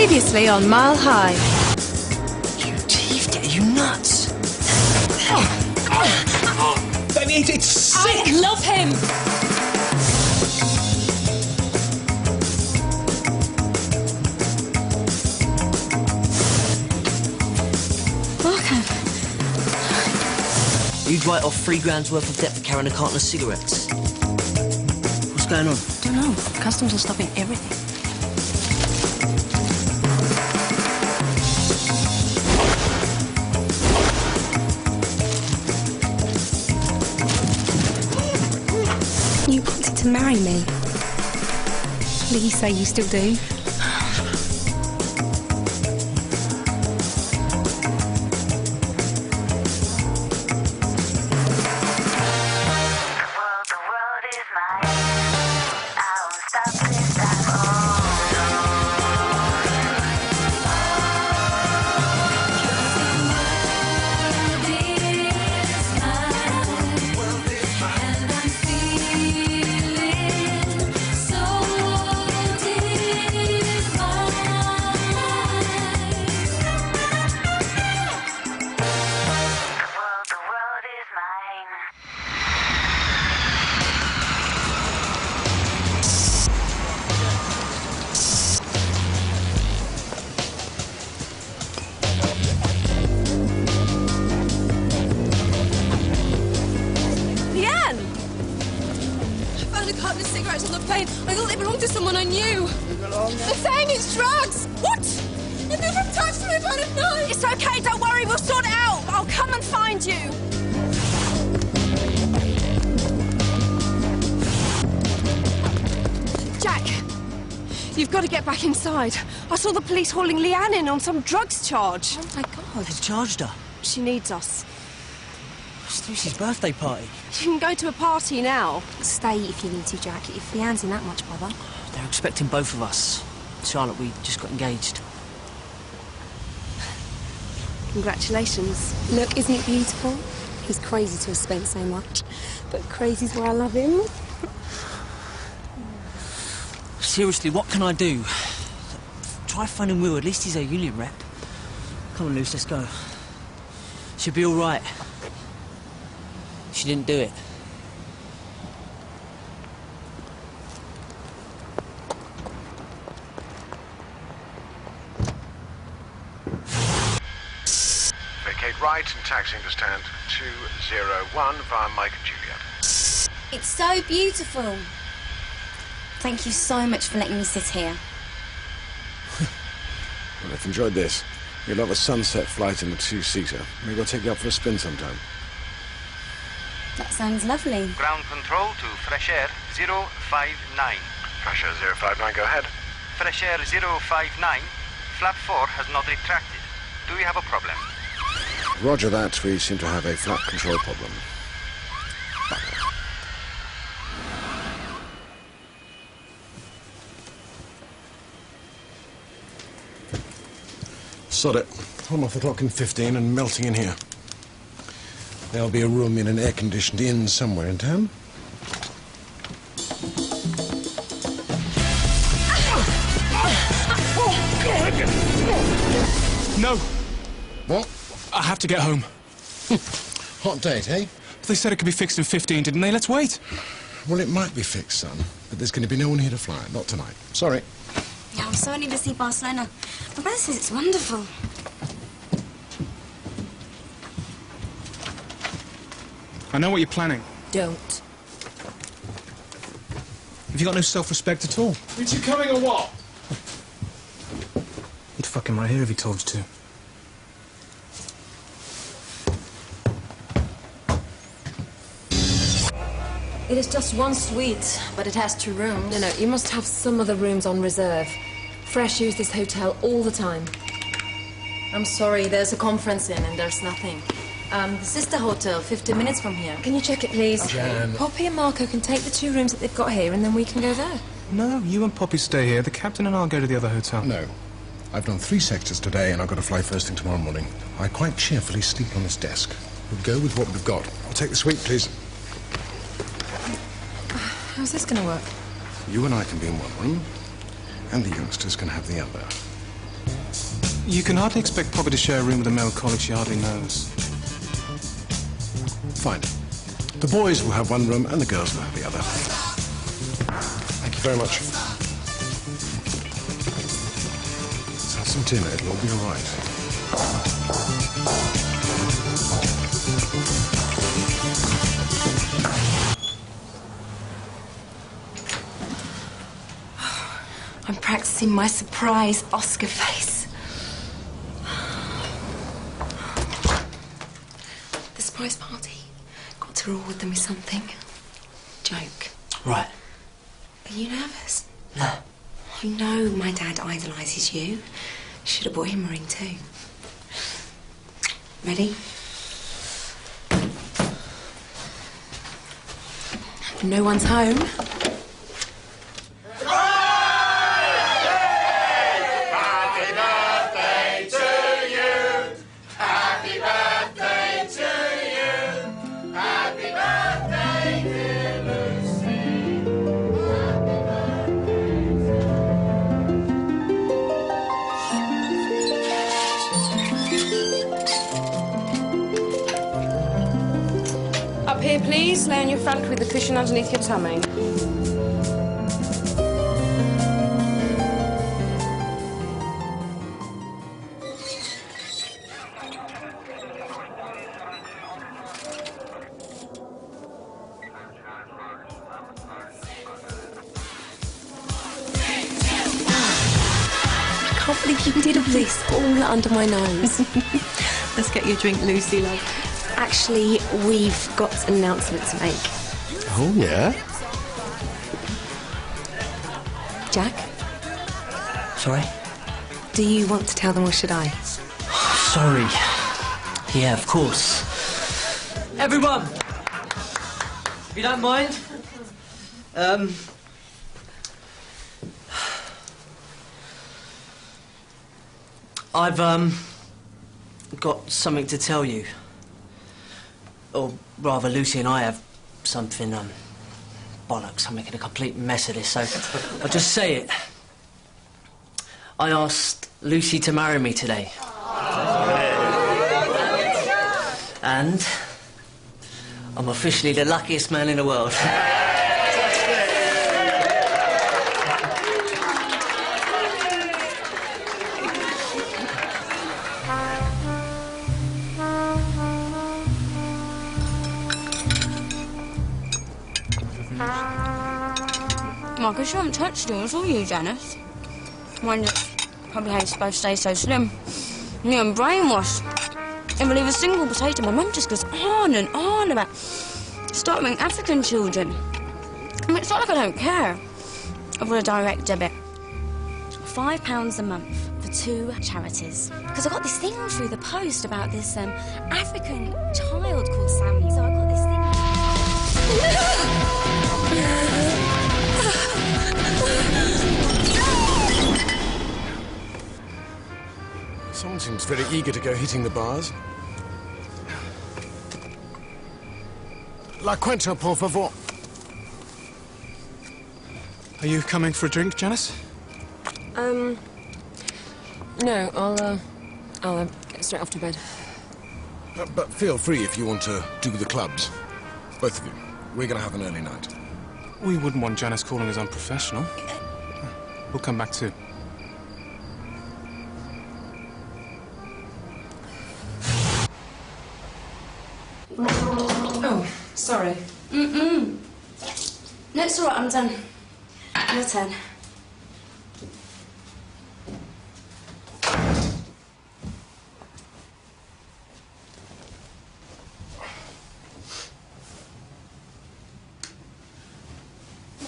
Previously on Mile High. You teethed it, are you nuts? Baby, it's sick! I love him! You'd write off £3 worth of debt for carrying a carton of cigarettes. What's going on? Don't know. Customs are stopping everything. You wanted to marry me. Please say you still do. Cigarettes on the plane. I thought they belonged to someone I knew. They're saying it's drugs. What? I've never touched them if I'd have known. It's okay, don't worry, we'll sort it out. I'll come and find you. Jack, you've got to get back inside. I saw the police hauling Leanne in on some drugs charge. Oh my God. They've charged her. She needs us. It's Lucy's birthday party. You can go to a party now. Stay if you need to, Jack, if Leanne's in that much bother. They're expecting both of us. Charlotte, we just got engaged. Congratulations. Look, isn't it beautiful? He's crazy to have spent so much, but crazy's why I love him. Seriously, what can I do? Try phoning Will, at least he's a union rep. Come on, Luce, let's go. She'll be all right. She didn't do it. Vacate right and taxiing to stand 201 via Mike and Juliet. It's so beautiful. Thank you so much for letting me sit here. Well, I've enjoyed this. You'll have a sunset flight in the two-seater. Maybe I'll take you up for a spin sometime. That sounds lovely. Ground control to Fresh Air 059. Fresh Air 059, go ahead. Fresh Air 059, flap 4 has not retracted. Do you have a problem? Roger that, we seem to have a flat control problem. Sod it. I'm off the clock in 15 and melting in here. There'll be a room in an air-conditioned inn somewhere in town. No. What? I have to get home. Hot date, eh? They said it could be fixed in 15, didn't they? Let's wait. Well, it might be fixed, son, but there's going to be no one here to fly it. Not tonight. Sorry. Yeah, I'm so ready to see Barcelona. My brother says it's wonderful. I know what you're planning. Don't. Have you got no self-respect at all? Is you coming or what? You'd fuck him right here if he told you to. It is just one suite, but it has 2 rooms. No, you must have some other rooms on reserve. Fresh use this hotel all the time. I'm sorry, there's a conference inn and there's nothing. This is the hotel, 50 minutes from here. Can you check it, please? Jan. Poppy and Marco can take the 2 rooms that they've got here, and then we can go there. No, you and Poppy stay here. The captain and I'll go to the other hotel. No. I've done 3 sectors today, and I've got to fly first thing tomorrow morning. I quite cheerfully sleep on this desk. We'll go with what we've got. I'll take the suite, please. How's this going to work? You and I can be in one room, and the youngsters can have the other. You can hardly expect Poppy to share a room with a male colleague she hardly knows. Fine. The boys will have one room and the girls will have the other. Thank you very much. Let's have some dinner. It'll all be all right. I'm practicing my surprise Oscar face. The surprise party. Got to reward them with something. Joke. Right. Are you nervous? No. You know my dad idolises you. Should have bought him a ring too. Ready? No one's home. Up here, please. Lay on your front with the cushion underneath your tummy. I can't believe you did all this all under my nose. Let's get you a drink, Lucy, love. Actually, we've got an announcement to make. Oh, yeah? Jack, Sorry? do you want to tell them or should I? Sorry. Yeah, of course. Everyone! If you don't mind. I've, got something to tell you. Or rather, Lucy and I have something, bollocks, I'm making a complete mess of this, so I'll just say it. I asked Lucy to marry me today. And I'm officially the luckiest man in the world. Marcus, you haven't touched yours, all you, Janice? Mind you, probably how you're supposed to stay so slim. Yeah, I'm brainwashed. If I leave a single potato, my mum just goes on and on about starving African children. I mean, it's not like I don't care. I've got a direct debit. £5 a month for 2 charities. Because I got this thing through the post about this African child called Sammy. So I got this thing. Someone seems very eager to go hitting the bars. La cuenta, por favor. Are you coming for a drink, Janice? No, I'll get straight off to bed. But feel free if you want to do the clubs. Both of you. We're going to have an early night. We wouldn't want Janice calling us unprofessional. We'll come back too. Oh, sorry. No, it's all right, I'm done. Your turn.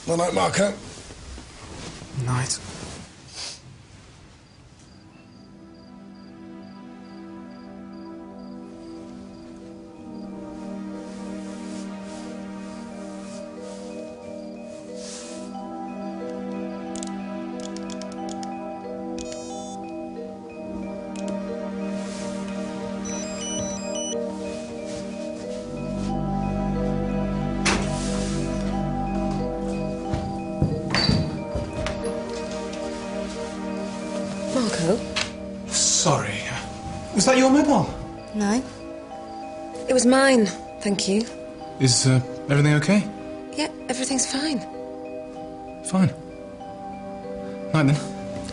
Well, night, Marco. Night. Marco? Sorry. Was that your mobile? No. It was mine, thank you. Is everything okay? Yeah, everything's fine. Fine. Night then.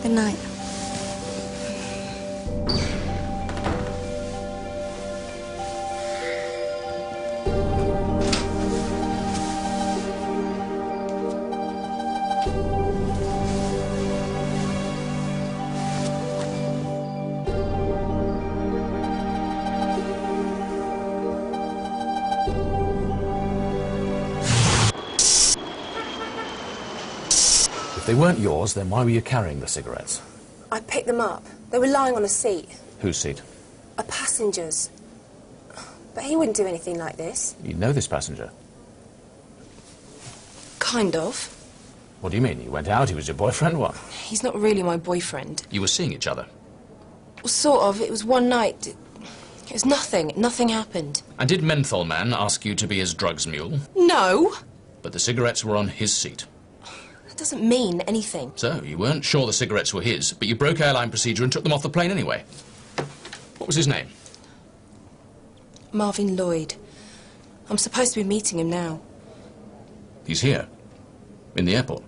Good night. If they weren't yours, then why were you carrying the cigarettes? I picked them up. They were lying on a seat. Whose seat? A passenger's. But he wouldn't do anything like this. You know this passenger? Kind of. What do you mean? You went out, he was your boyfriend, what? He's not really my boyfriend. You were seeing each other? Well, sort of. It was one night. It was nothing. Nothing happened. And did Menthol Man ask you to be his drugs mule? No! But the cigarettes were on his seat. That doesn't mean anything. So, you weren't sure the cigarettes were his, but you broke airline procedure and took them off the plane anyway. What was his name? Marvin Lloyd. I'm supposed to be meeting him now. He's here. In the airport.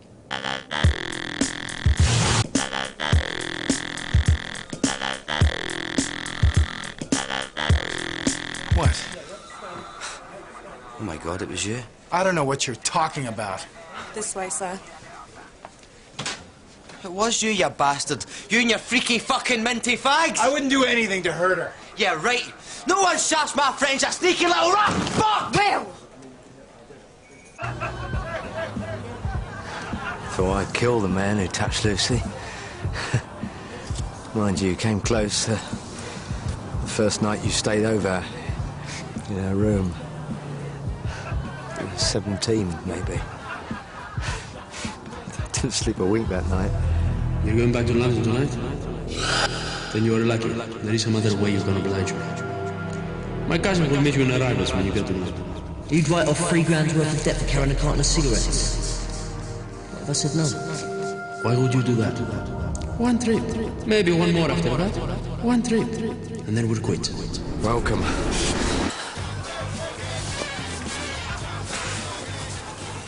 What? Oh my God, it was you. I don't know what you're talking about. This way, sir. It was you, you bastard. You and your freaky fucking minty fags. I wouldn't do anything to hurt her. Yeah, right. No one shafts my friends, a sneaky little rat. Fuck! Will! Thought I'd kill the man who touched Lucy. Mind you, came close the first night you stayed over in her room. 17, maybe. Didn't sleep a wink that night. You're going back to London tonight? Then you are lucky. There is some other way you're going to oblige me. My cousin will meet you in arrivals when you get to London. You'd write off £3 worth of debt for carrying a carton of cigarettes. What if I said no? Why would you do that? One trip. Maybe one more after that. One trip. And then we'll quit. Welcome.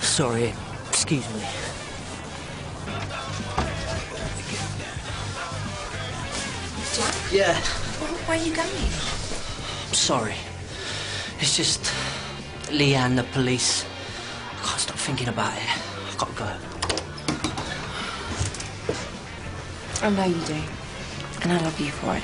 Sorry, excuse me. Yeah. Where are you going? Sorry. It's just Leanne, the police. I can't stop thinking about it. I've got to go. I know you do. And I love you for it.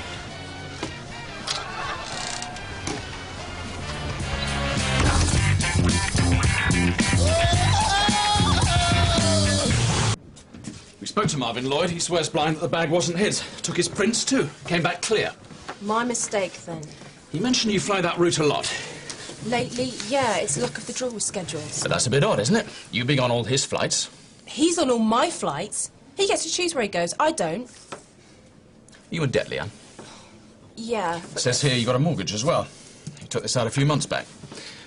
We spoke to Marvin Lloyd. He swears blind that the bag wasn't his. Took his prints, too. Came back clear. My mistake, then. He mentioned you fly that route a lot. Lately, yeah, it's luck of the draw with schedules. But that's a bit odd, isn't it? You being on all his flights. He's on all my flights. He gets to choose where he goes. I don't. You in debt, Leanne? Yeah. It says here you got a mortgage as well. You took this out a few months back.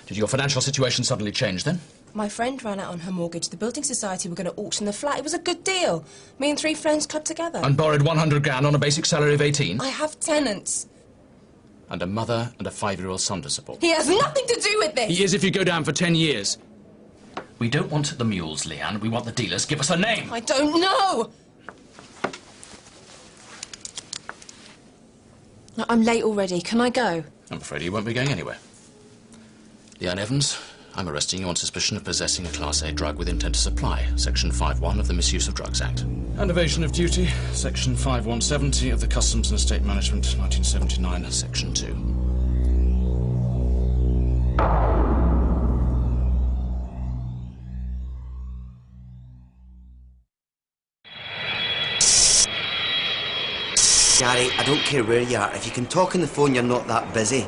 Did your financial situation suddenly change then? My friend ran out on her mortgage. The building society were going to auction the flat. It was a good deal. Me and 3 friends clubbed together. And borrowed 100 grand on a basic salary of 18? I have tenants. And a mother and a 5-year-old son to support. He has nothing to do with this. He is if you go down for 10 years. We don't want the mules, Leanne. We want the dealers. Give us a name. I don't know. Look, I'm late already. Can I go? I'm afraid you won't be going anywhere. Leanne Evans, I'm arresting you on suspicion of possessing a Class A drug with intent to supply, Section 5.1 of the Misuse of Drugs Act. And evasion of duty, Section 5.170 of the Customs and Estate Management, 1979, Section 2. Gary, I don't care where you are. If you can talk on the phone, you're not that busy.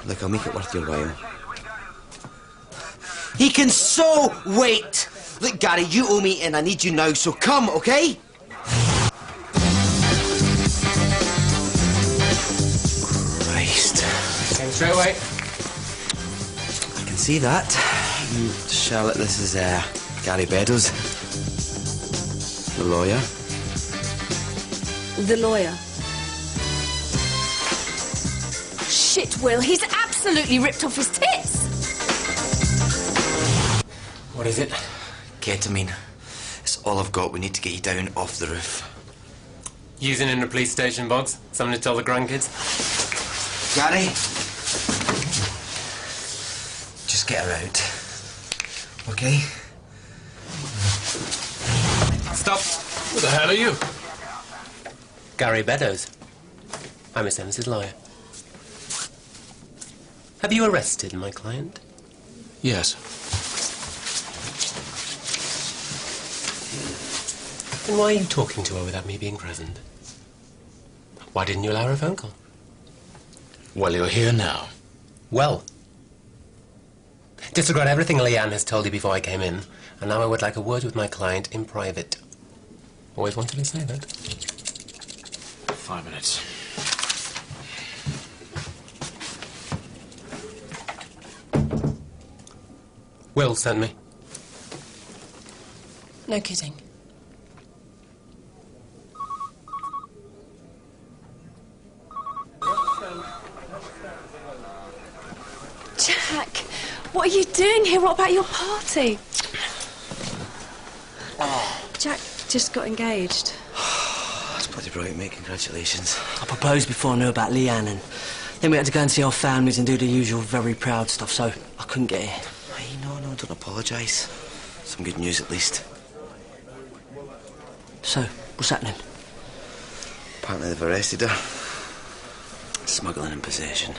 Look, I'll make it worth your while. He can so wait! Look, Gary, you owe me and I need you now, so come, okay? Christ. Came straight away. I can see that. Charlotte, this is Gary Beddoes, the lawyer. The lawyer. shit, Will. He's absolutely ripped off his tits. What is it? Ketamine. It's all I've got. We need to get you down off the roof. Using in the police station, Boggs? Something to tell the grandkids? Gary? Just get her out. OK? Stop! Who the hell are you? Gary Beddoes. I'm Miss Evans's lawyer. Have you arrested my client? Yes. Then why are you talking to her without me being present? Why didn't you allow her a phone call? Well, you're here now. Well. Disregard everything Leanne has told you before I came in, and now I would like a word with my client in private. Always wanted to say that. 5 minutes. Will sent me. No kidding. Jack, what are you doing here? What about your party? Jack just got engaged. That's bloody brilliant, mate. Congratulations. I proposed before I knew about Leanne, and then we had to go and see our families and do the usual very proud stuff, so I couldn't get here. Hey, no, don't apologise. Some good news, at least. So, what's happening? Apparently they've arrested her. Smuggling and possession.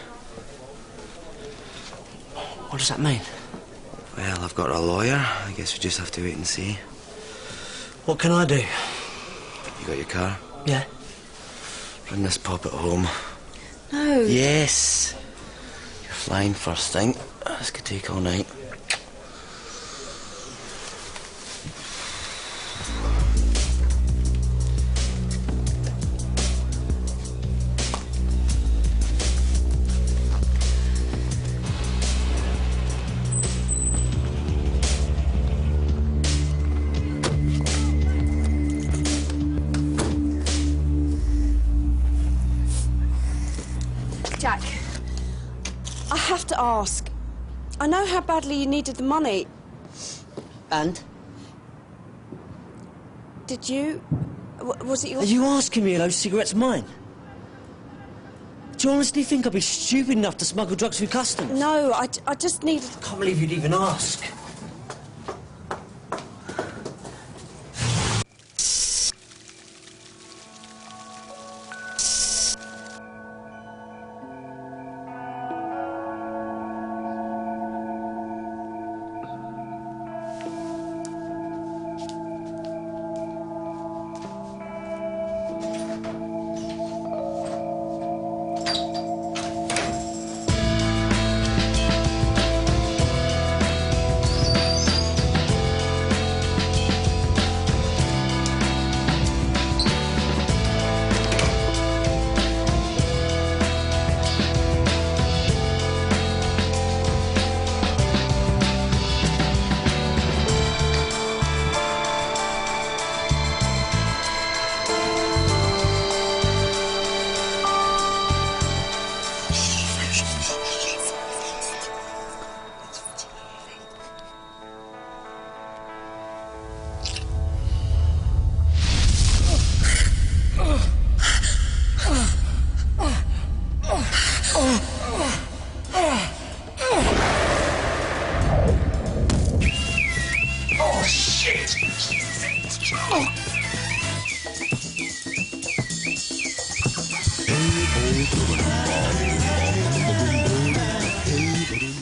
What does that mean? Well, I've got a lawyer. I guess we just have to wait and see. What can I do? You got your car? Yeah. Bring this pop at home. No. Yes. You're flying first thing. This could take all night. Jack, I have to ask. I know how badly you needed the money. And? Did you... was it your... Are you asking me are those cigarettes mine? Do you honestly think I'd be stupid enough to smuggle drugs through customs? No, I just needed... I can't believe you'd even ask.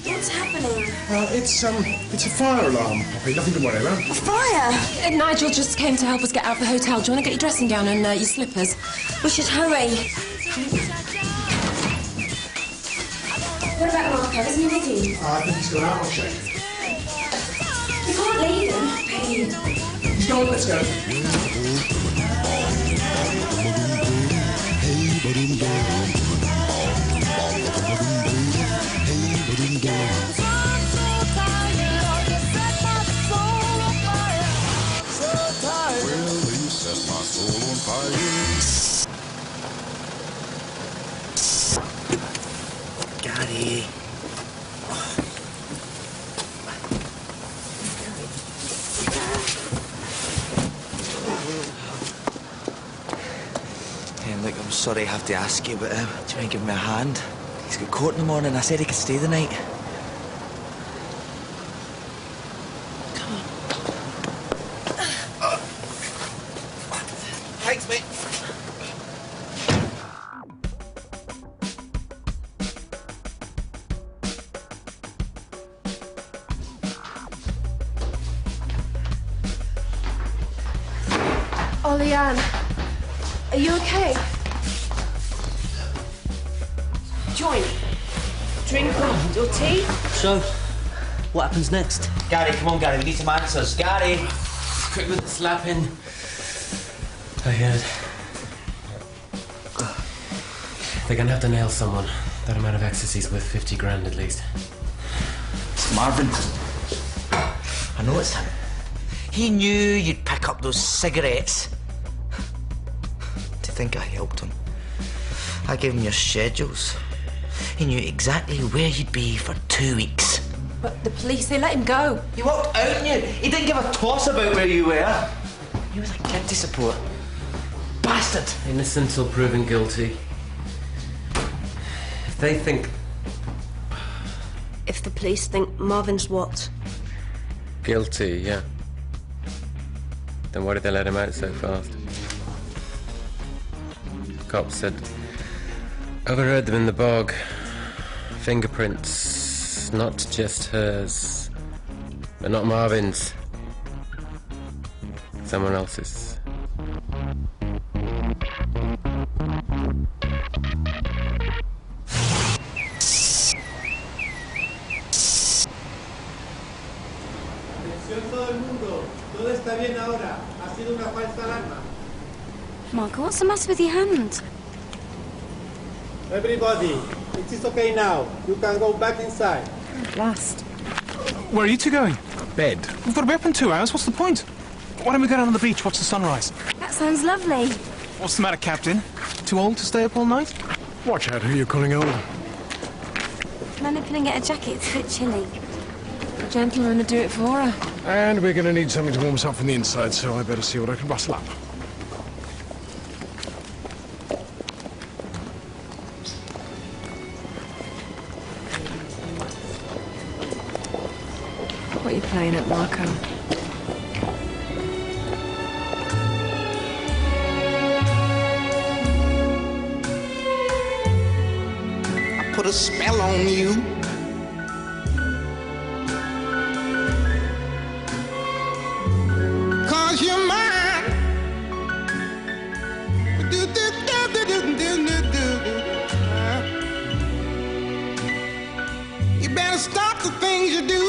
What's happening? It's a fire alarm, Poppy. Nothing to worry about. A fire? Nigel just came to help us get out of the hotel. Do you want to get your dressing gown and your slippers? We should hurry. What about Marco? Isn't he with you? I think he's gone out, I'll check. You can't leave him. He's gone, let's go. Look, I'm sorry I have to ask you, but do you want to give me a hand? He's got court in the morning. I said he could stay the night. Come on. Thanks, mate. Ollie Ann, are you okay? Join. Drink or tea? So, what happens next? Gary, come on, Gary. We need some answers. Gary! Quick with the slapping. I heard. They're gonna have to nail someone. That amount of ecstasy's worth 50 grand at least. It's Marvin. I know it's him. He knew you'd pick up those cigarettes. To think I helped him. I gave him your schedules. He knew exactly where you'd be for 2 weeks. But the police, they let him go. He walked out on you. He didn't give a toss about where you were. He was a guilty support. Bastard! Innocent till proven guilty. If they think... If the police think Marvin's what? Guilty, yeah. Then why did they let him out so fast? Cops said... Overheard them in the bog. Fingerprints, not just hers. But not Marvin's. Someone else's. Todo el mundo, todo está bien ahora. Ha sido una falsa alarma. Michael, what's the matter with your hand? Everybody, it is okay now. You can go back inside. Last. Where are you two going? Bed. We've got to be up in 2 hours. What's the point? Why don't we go down on the beach, watch the sunrise? That sounds lovely. What's the matter, Captain? Too old to stay up all night? Watch out who you're calling old. Can I nip in and get a jacket? It's a bit chilly. The gentleman would do it for her. And we're going to need something to warm us up from the inside, so I better see what I can rustle up. What are you playing at, Marco? I put a spell on you. Cause you're mine. You better stop the things you do.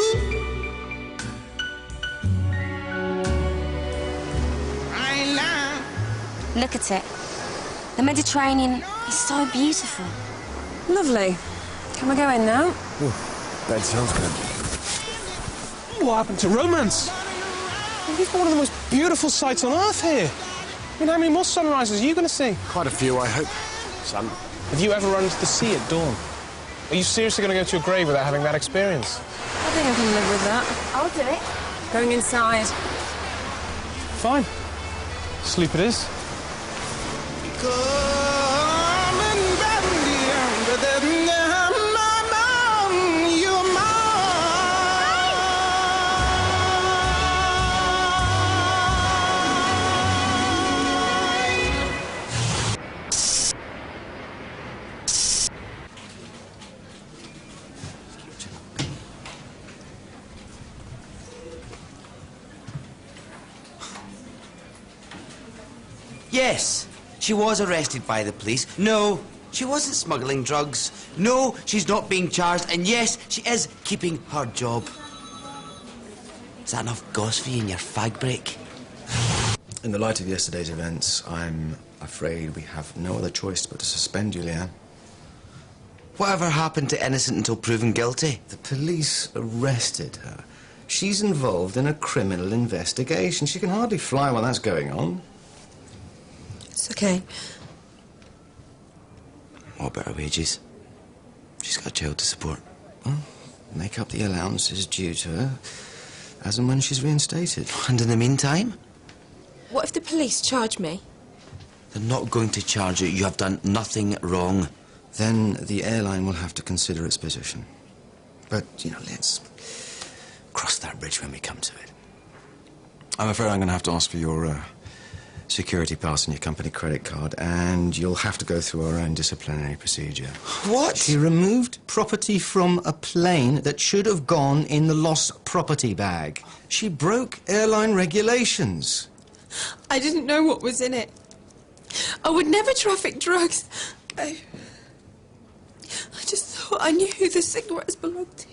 Look at it. The Mediterranean is so beautiful. Lovely. Can we go in now? Ooh, that sounds good. What happened to romance? We've got one of the most beautiful sights on Earth here. I mean, how many more sunrises are you going to see? Quite a few, I hope. Son. Have you ever run into the sea at dawn? Are you seriously going to go to your grave without having that experience? I think I can live with that. I'll do it. Going inside. Fine. Sleep it is. Yes, she was arrested by the police. No, she wasn't smuggling drugs. No, she's not being charged. And yes, she is keeping her job. Is that enough goss for you in your fag break? In the light of yesterday's events, I'm afraid we have no other choice but to suspend you, Leanne. Whatever happened to innocent until proven guilty? The police arrested her. She's involved in a criminal investigation. She can hardly fly while that's going on. It's okay. What about her wages? She's got a child to support. Well, make up the allowances due to her as and when she's reinstated. And in the meantime? What if the police charge me? They're not going to charge you. You have done nothing wrong. Then the airline will have to consider its position. But, you know, let's cross that bridge when we come to it. I'm afraid I'm going to have to ask for your security pass and your company credit card, and you'll have to go through our own disciplinary procedure. What? She removed property from a plane that should have gone in the lost property bag. She broke airline regulations. I didn't know what was in it. I would never traffic drugs. I just thought I knew who the cigarettes belonged to.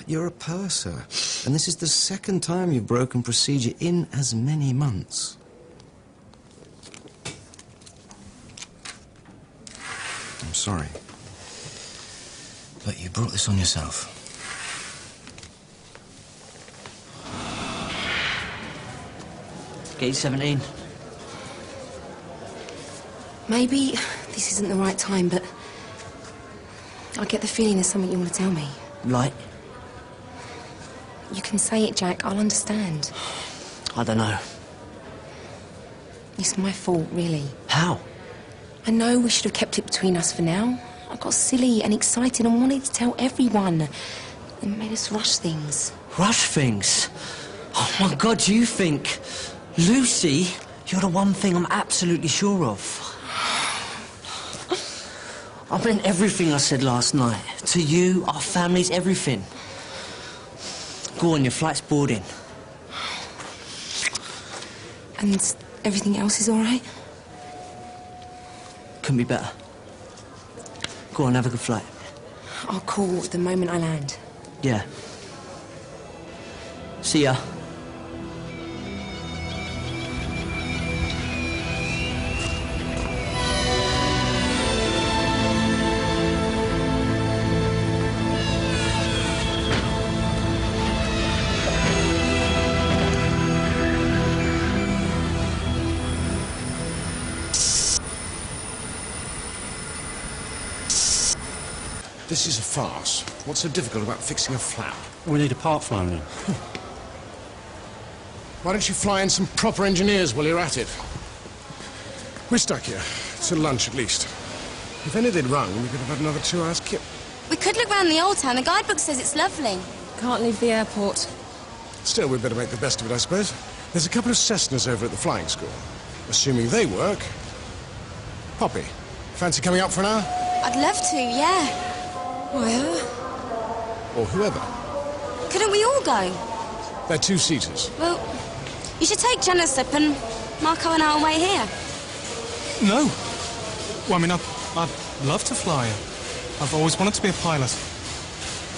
You're a purser, and this is the second time you've broken procedure in as many months. I'm sorry, but you brought this on yourself. Gate 17. Maybe this isn't the right time, but I get the feeling there's something you want to tell me. Like? You can say it, Jack. I'll understand. I don't know. It's my fault, really. How? I know we should have kept it between us for now. I got silly and excited and wanted to tell everyone. It made us rush things. Rush things? Oh, my God, you think... Lucy, you're the one thing I'm absolutely sure of. I meant everything I said last night. To you, our families, everything. Go on, your flight's boarding. And everything else is all right? Couldn't be better. Go on, have a good flight. I'll call the moment I land. Yeah. See ya. This is a farce. What's so difficult about fixing a flap? We need a part flying in. Why don't you fly in some proper engineers while you're at it? We're stuck here. Till lunch, at least. If only they'd rung, we could have had another 2 hours kip. We could look round the old town. The guidebook says it's lovely. Can't leave the airport. Still, we'd better make the best of it, I suppose. There's a couple of Cessnas over at the flying school. Assuming they work. Poppy, fancy coming up for an hour? I'd love to, yeah. Well? Or whoever. Couldn't we all go? They're 2-seaters. Well, you should take Janice up and Marco and I will wait here. No. Well, I mean, I'd love to fly. I've always wanted to be a pilot.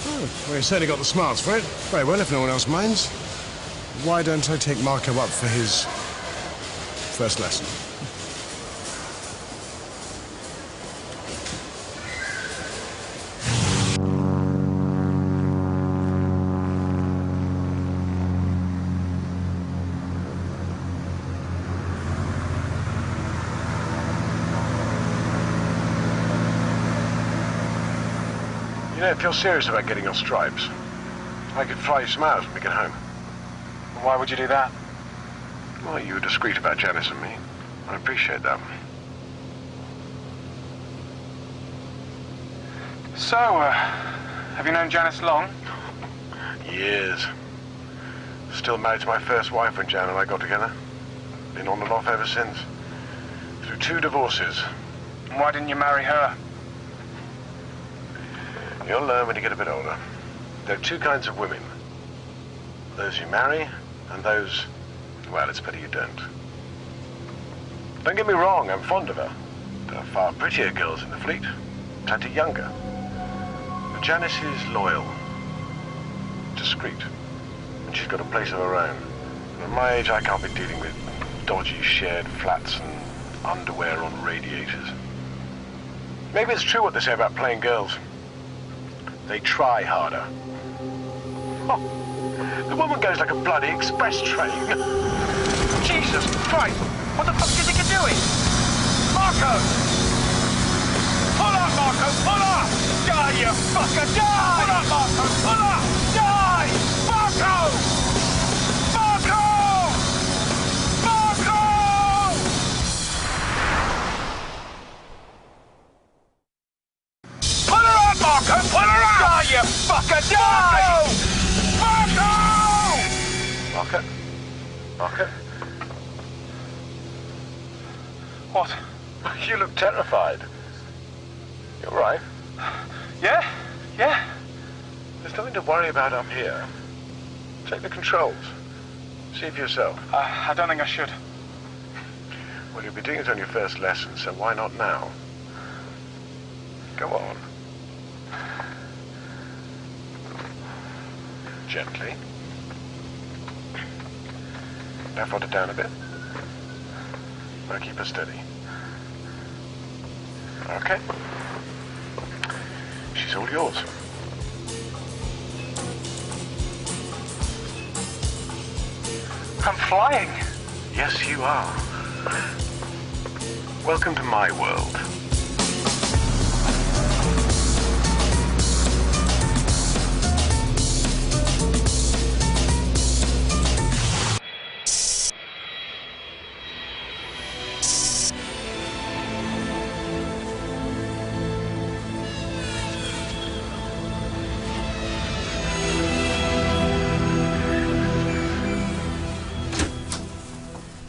Oh, well, you certainly got the smarts for it. Very well, if no one else minds. Why don't I take Marco up for his first lesson? You know, if you're serious about getting your stripes, I could fly you some hours when we get home. Why would you do that? Well, you were discreet about Janice and me. I appreciate that. So, have you known Janice long? Years. Still married to my first wife when Jan and I got together. Been on and off ever since. Through 2 divorces. Why didn't you marry her? You'll learn when you get a bit older. There are 2 kinds of women. Those you marry, and those, well, it's better you don't. Don't get me wrong, I'm fond of her. There are far prettier girls in the fleet, plenty younger. But Janice is loyal, discreet, and she's got a place of her own. And at my age, I can't be dealing with dodgy shared flats and underwear on radiators. Maybe it's true what they say about plain girls. They try harder. Oh, the woman goes like a bloody express train. Jesus Christ! What the fuck do you think you're doing? Marco! Pull up, Marco! Pull up! Die, you fucker! Die! Pull up, Marco! Pull up! Die! Marco! Marco! Marco! What? You look terrified. You're right. Yeah? Yeah? There's nothing to worry about up here. Take the controls. See for yourself. I don't think I should. Well, you'll be doing it on your first lesson, so why not now? Go on. Gently. Left rudder down a bit. Now keep her steady. Okay. She's all yours. I'm flying. Yes, you are. Welcome to my world.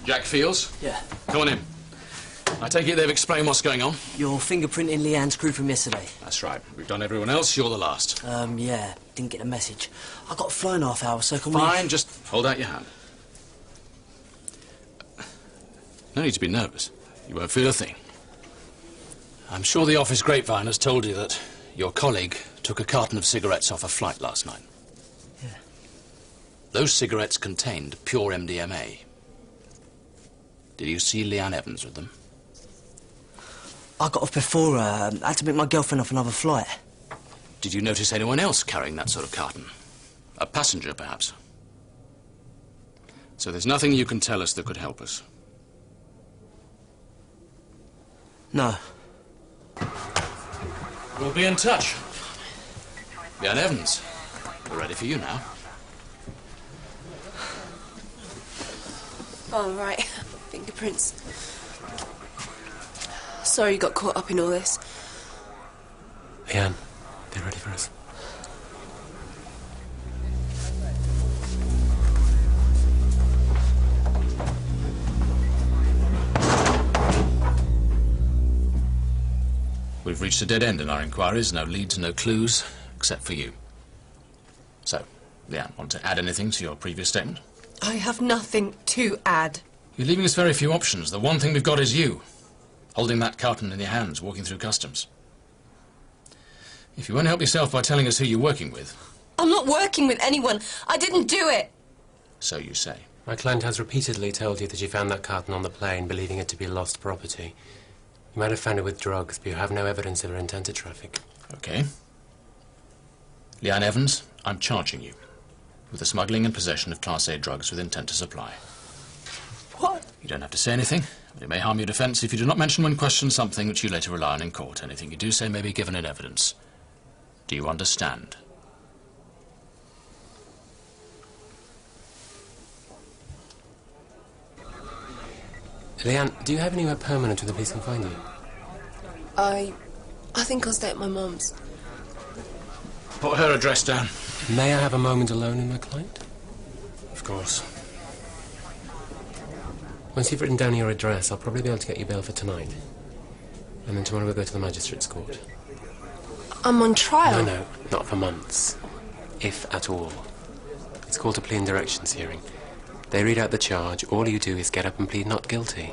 Jack Fields? Yeah. Come on in. I take it they've explained what's going on? You're fingerprinting Leanne's crew from yesterday. That's right. We've done everyone else. You're the last. Yeah. Didn't get a message. I got a fly in half hour, so can we... Fine, just hold out your hand. No need to be nervous. You won't feel a thing. I'm sure the office grapevine has told you that your colleague took a carton of cigarettes off a flight last night. Yeah. Those cigarettes contained pure MDMA. Did you see Leanne Evans with them? I got off before I had to pick my girlfriend off another flight. Did you notice anyone else carrying that sort of carton? A passenger, perhaps? So there's nothing you can tell us that could help us? No. We'll be in touch. Leanne Evans, we're ready for you now. Oh, right. Fingerprints. Sorry you got caught up in all this. Leanne, they're ready for us. We've reached a dead end in our inquiries. No leads, no clues, except for you. So, Leanne, want to add anything to your previous statement? I have nothing to add. You're leaving us very few options. The one thing we've got is you, holding that carton in your hands, walking through customs. If you won't help yourself by telling us who you're working with... I'm not working with anyone. I didn't do it. So you say. My client has repeatedly told you that you found that carton on the plane, believing it to be lost property. You might have found it with drugs, but you have no evidence of her intent to traffic. Okay. Leanne Evans, I'm charging you with the smuggling and possession of Class A drugs with intent to supply. What? You don't have to say anything, but it may harm your defence if you do not mention when questioned something which you later rely on in court. Anything you do say may be given in evidence. Do you understand? Leanne, do you have anywhere permanent where the police can find you? I think I'll stay at my mum's. Put her address down. May I have a moment alone with my client? Of course. Once you've written down your address, I'll probably be able to get you bail for tonight. And then tomorrow we'll go to the magistrate's court. I'm on trial. No, not for months. If at all. It's called a plea and directions hearing. They read out the charge. All you do is get up and plead not guilty.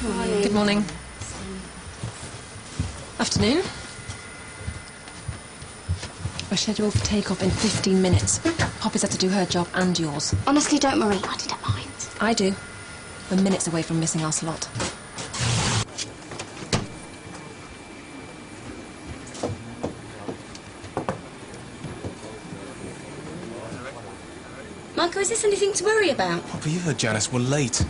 Morning. Good morning. Afternoon. We're scheduled for takeoff in 15 minutes. Poppy's had to do her job and yours. Honestly, don't worry. I didn't mind. I do. We're minutes away from missing our slot. Marco, is this anything to worry about? Oh, but you heard Janice, we're late.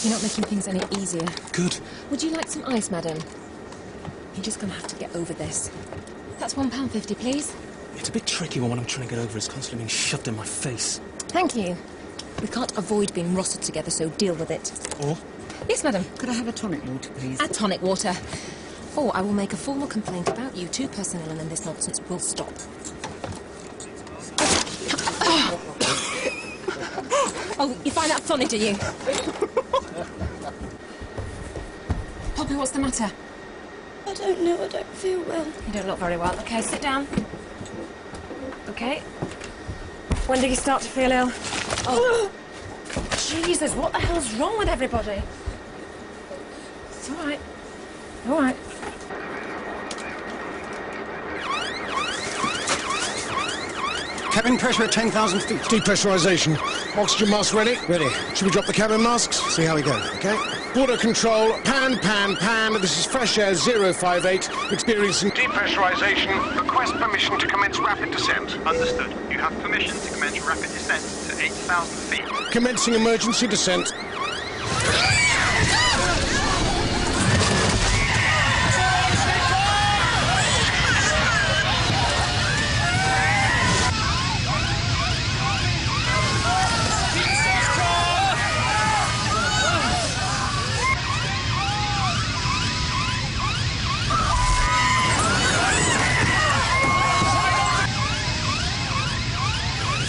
You're not making things any easier. Good. Would you like some ice, madam? You're just gonna have to get over this. That's £1.50, please. It's a bit tricky when what I'm trying to get over is constantly being shoved in my face. Thank you. We can't avoid being rotted together, so deal with it. Or? Yes, madam. Could I have a tonic water, please? A tonic water. Or I will make a formal complaint about you to personnel and then this nonsense will stop. Oh, you find that funny, do you? Poppy, what's the matter? I don't know, I don't feel well. You don't look very well. OK, sit down. OK. When did you start to feel ill? Oh, Jesus, what the hell's wrong with everybody? It's all right. All right. Cabin pressure at 10,000 feet. Depressurization. Oxygen mask ready? Ready. Should we drop the cabin masks? See how we go, okay? Border control, pan. This is Fresh Air 058, experiencing... Depressurization. Request permission to commence rapid descent. Understood. You have permission to commence rapid descent to 8,000 feet. Commencing emergency descent.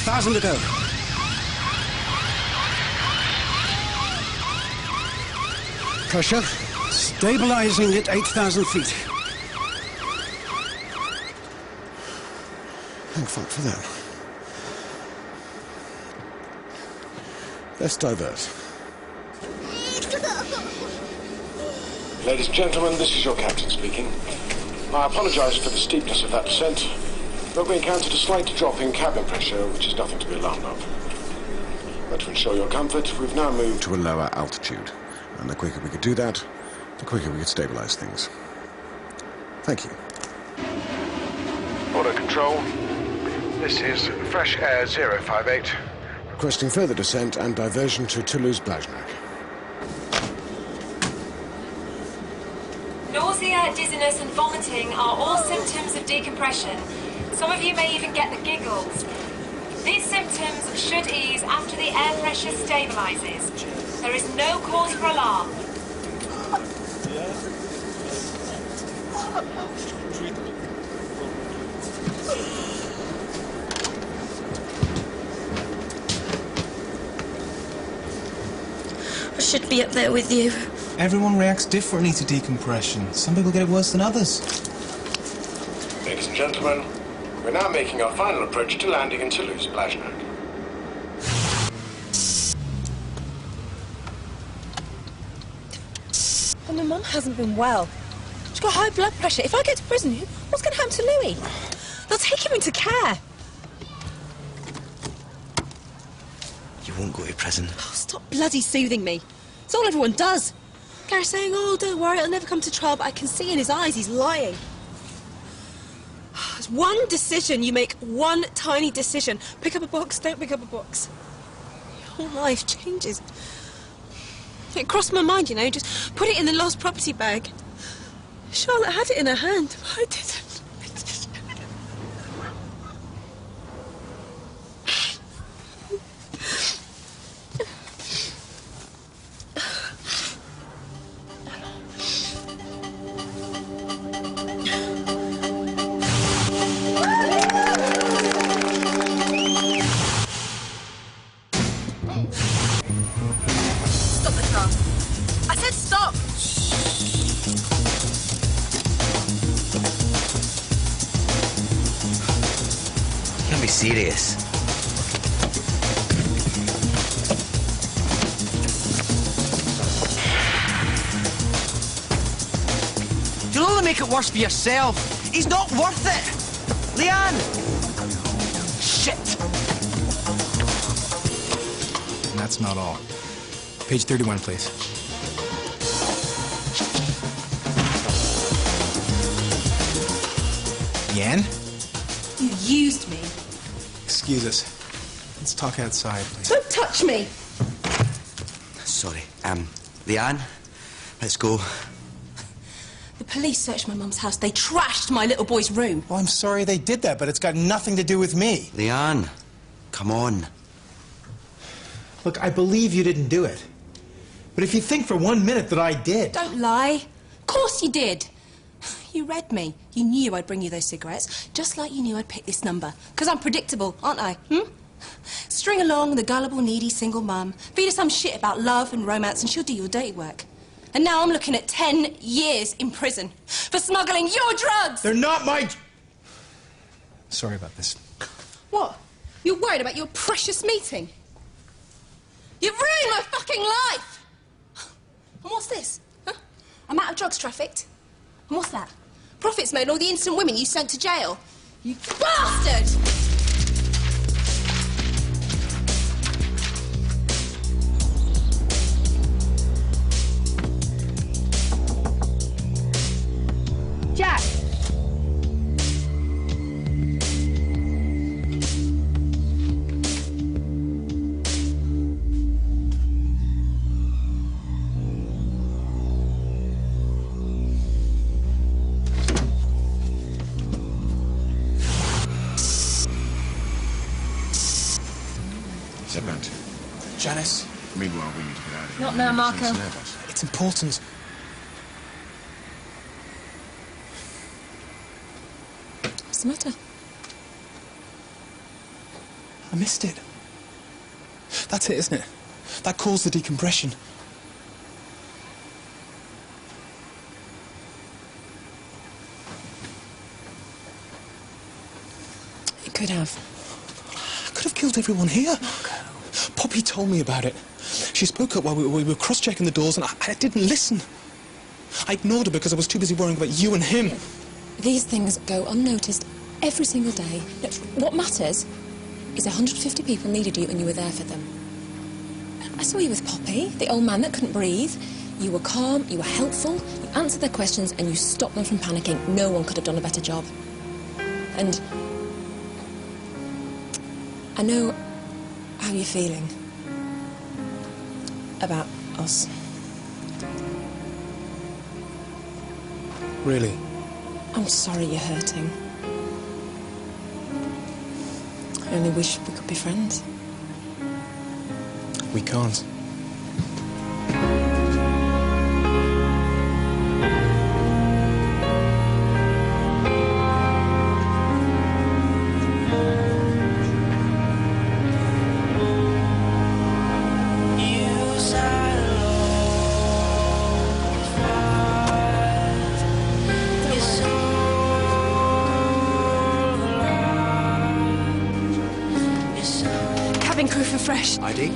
Thousand to go. Pressure. Stabilizing at 8,000 feet. Thank fuck for that. Let's divert. Ladies and gentlemen, this is your captain speaking. I apologise for the steepness of that descent, but we encountered a slight drop in cabin pressure, which is nothing to be alarmed of. But to ensure your comfort, we've now moved to a lower altitude. And the quicker we could do that, the quicker we could stabilise things. Thank you. Border control. This is Fresh Air 058. Requesting further descent and diversion to Toulouse-Blagnac. Nausea, dizziness and vomiting are all symptoms of decompression. Some of you may even get the giggles. These symptoms should ease after the air pressure stabilises. There is no cause for alarm. I should be up there with you. Everyone reacts differently to decompression. Some people get it worse than others. Ladies and gentlemen, we're now making our final approach to landing in Toulouse-Blagnac. Well, my mum hasn't been well. She's got high blood pressure. If I get to prison, what's going to happen to Louis? They'll take him into care. You won't go to prison. Oh, stop bloody soothing me. It's all everyone does. Gary's saying, oh, don't worry, it'll never come to trial, but I can see in his eyes he's lying. There's one decision. You make one tiny decision. Pick up a box, don't pick up a box. Your whole life changes. It crossed my mind, you know, just put it in the lost property bag. Charlotte had it in her hand, but I didn't. Stop the car. I said stop! Can't be serious. You'll only make it worse for yourself. He's not worth it. Leanne! Shit! And that's not all. Page 31, please. Yan? You used me. Excuse us. Let's talk outside, please. Don't touch me! Sorry. Leanne, let's go. The police searched my mum's house. They trashed my little boy's room. Well, I'm sorry they did that, but it's got nothing to do with me. Leanne, come on. Look, I believe you didn't do it. But if you think for 1 minute that I did... Don't lie. Of course you did. You read me. You knew I'd bring you those cigarettes, just like you knew I'd pick this number. Because I'm predictable, aren't I? String along the gullible, needy single mum, feed her some shit about love and romance, and she'll do your dirty work. And now I'm looking at 10 years in prison for smuggling your drugs! They're not my... Sorry about this. What? You're worried about your precious meeting? You've ruined my fucking life! And what's this? Huh? I'm out of drugs trafficked. And what's that? Profits made on all the innocent women you sent to jail. You bastard! Jack! Step out. Janice? Meanwhile, we need to get out of here. Not now, Marco. It's important. What's the matter? I missed it. That's it, isn't it? That caused the decompression. It could have. I could have killed everyone here. Poppy told me about it. She spoke up while we were cross-checking the doors, and I didn't listen. I ignored her because I was too busy worrying about you and him. These things go unnoticed every single day. Look, what matters is 150 people needed you and you were there for them. I saw you with Poppy, the old man that couldn't breathe. You were calm, you were helpful, you answered their questions and you stopped them from panicking. No one could have done a better job. And I know how you're feeling about us. Really? I'm sorry you're hurting. I only wish we could be friends. We can't. Cabin crew for fresh. ID?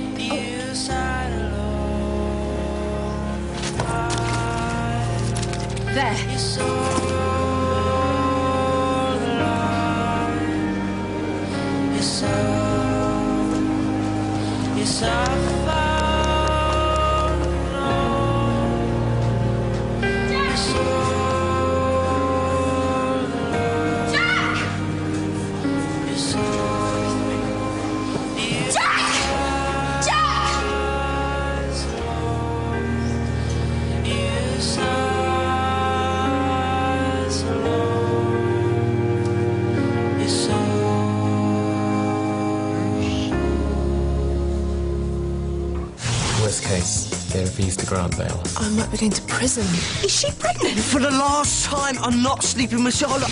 Worst case, they refuse to grant bail. I might be going to prison. Is she pregnant? For the last time, I'm not sleeping with Charlotte.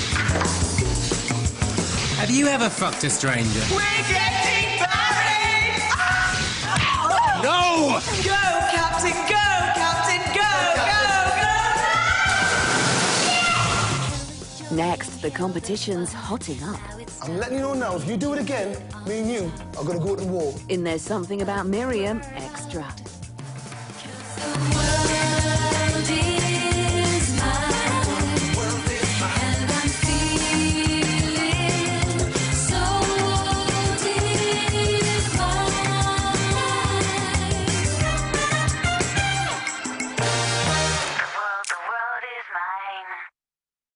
Have you ever fucked a stranger? We're getting married! No! Go, Captain, go, Captain, go, go! Next, the competition's hotting up. I'm letting you know now, if you do it again, me and you are gonna go to the wall. In There's Something About Miriam Extra.